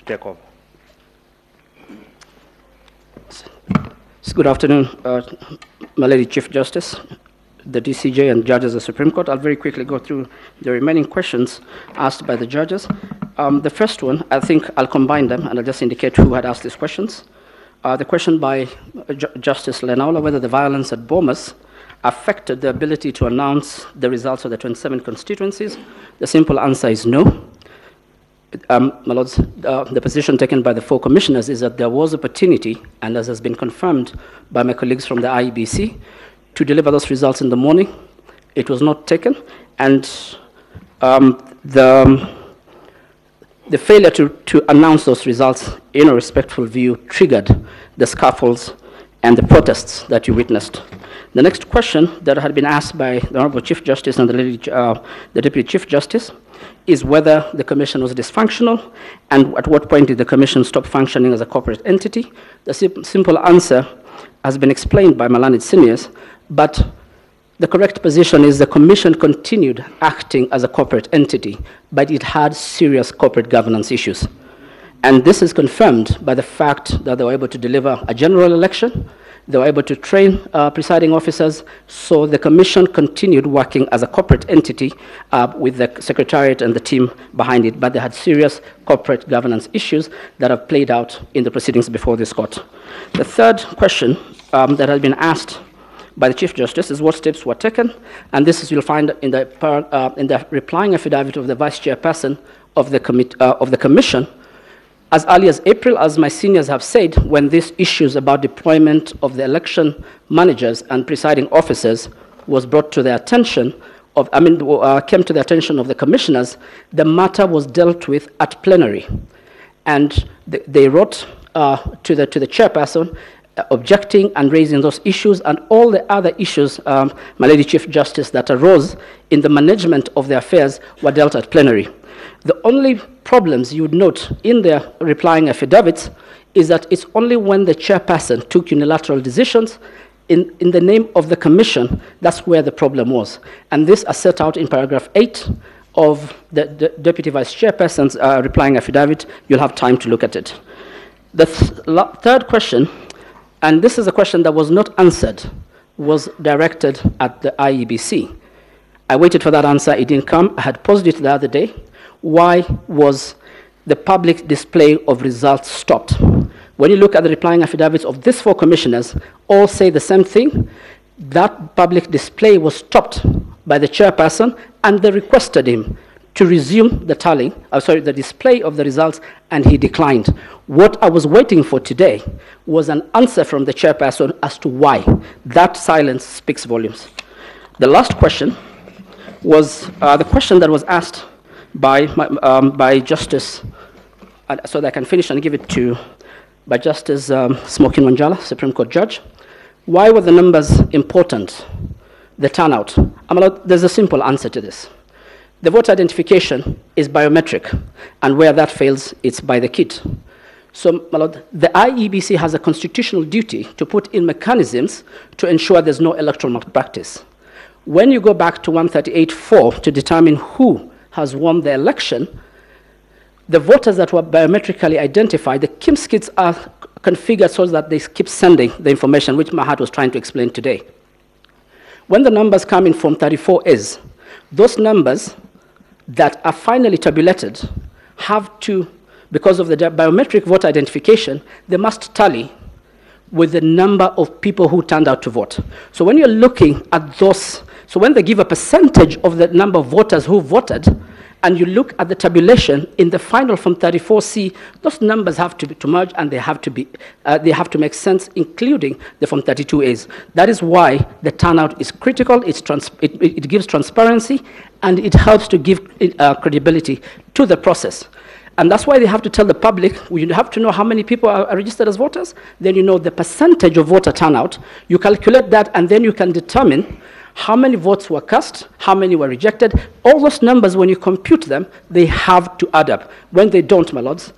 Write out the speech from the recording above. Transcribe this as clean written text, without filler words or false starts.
take over. Good afternoon, my Lady Chief Justice, the DCJ and judges of the Supreme Court. I'll very quickly go through the remaining questions asked by the judges. The first one, I think I'll combine them and I'll just indicate who had asked these questions. The question by Justice Lenaula, whether the violence at Bomas affected the ability to announce the results of the 27 constituencies. The simple answer is no. My Lords, the position taken by the 4 commissioners is that there was opportunity, and as has been confirmed by my colleagues from the IEBC, to deliver those results in the morning. It was not taken, and the failure to announce those results in a respectful view triggered the scuffles and the protests that you witnessed. The next question that had been asked by the Honorable Chief Justice and the Deputy Chief Justice is whether the Commission was dysfunctional and at what point did the Commission stop functioning as a corporate entity. The simple answer has been explained by my learned seniors, but the correct position is the Commission continued acting as a corporate entity, but it had serious corporate governance issues. And this is confirmed by the fact that they were able to deliver a general election, they were able to train presiding officers, so the Commission continued working as a corporate entity with the Secretariat and the team behind it, but they had serious corporate governance issues that have played out in the proceedings before this court. The third question that has been asked by the Chief Justice is what steps were taken, and this is, you'll find in the replying affidavit of the Vice Chairperson of the Commission. As early as April, as my seniors have said, when these issues about deployment of the election managers and presiding officers was brought to their attention, came to the attention of the commissioners, the matter was dealt with at plenary. And they wrote to the chairperson objecting and raising those issues and all the other issues, my Lady Chief Justice, that arose in the management of the affairs were dealt at plenary. The only problems you would note in their replying affidavits is that it's only when the chairperson took unilateral decisions in the name of the Commission, that's where the problem was. And this is set out in paragraph 8 of the Deputy Vice Chairperson's replying affidavit. You'll have time to look at it. The third question, and this is a question that was not answered, was directed at the IEBC. I waited for that answer, it didn't come. I had posed it the other day. Why was the public display of results stopped? When you look at the replying affidavits of these 4 commissioners, all say the same thing. That public display was stopped by the chairperson, and they requested him to resume the display of the results, and he declined. What I was waiting for today was an answer from the chairperson as to why. That silence speaks volumes. The last question was the question that was asked by Justice, so that I can finish and give it to, by Justice Smokin Wanjala, Supreme Court Judge. Why were the numbers important, the turnout? There's a simple answer to this. The voter identification is biometric, and where that fails, it's by the kit. So, my Lord, the IEBC has a constitutional duty to put in mechanisms to ensure there's no electoral malpractice. When you go back to 138.4 to determine who has won the election, the voters that were biometrically identified, the KIMS kits are configured so that they keep sending the information, which Mahat was trying to explain today. When the numbers come in from 34As, those numbers that are finally tabulated have to, because of the biometric voter identification, they must tally with the number of people who turned out to vote. So when you're looking at those, so when they give a percentage of the number of voters who voted, and you look at the tabulation in the final from 34C, those numbers have to merge, and they have to make sense, including the from 32As. That is why the turnout is critical. It gives transparency, and it helps to give credibility to the process. And that's why they have to tell the public, you have to know how many people are registered as voters, then you know the percentage of voter turnout, you calculate that, and then you can determine how many votes were cast, how many were rejected. All those numbers, when you compute them, they have to add up. When they don't, my lords,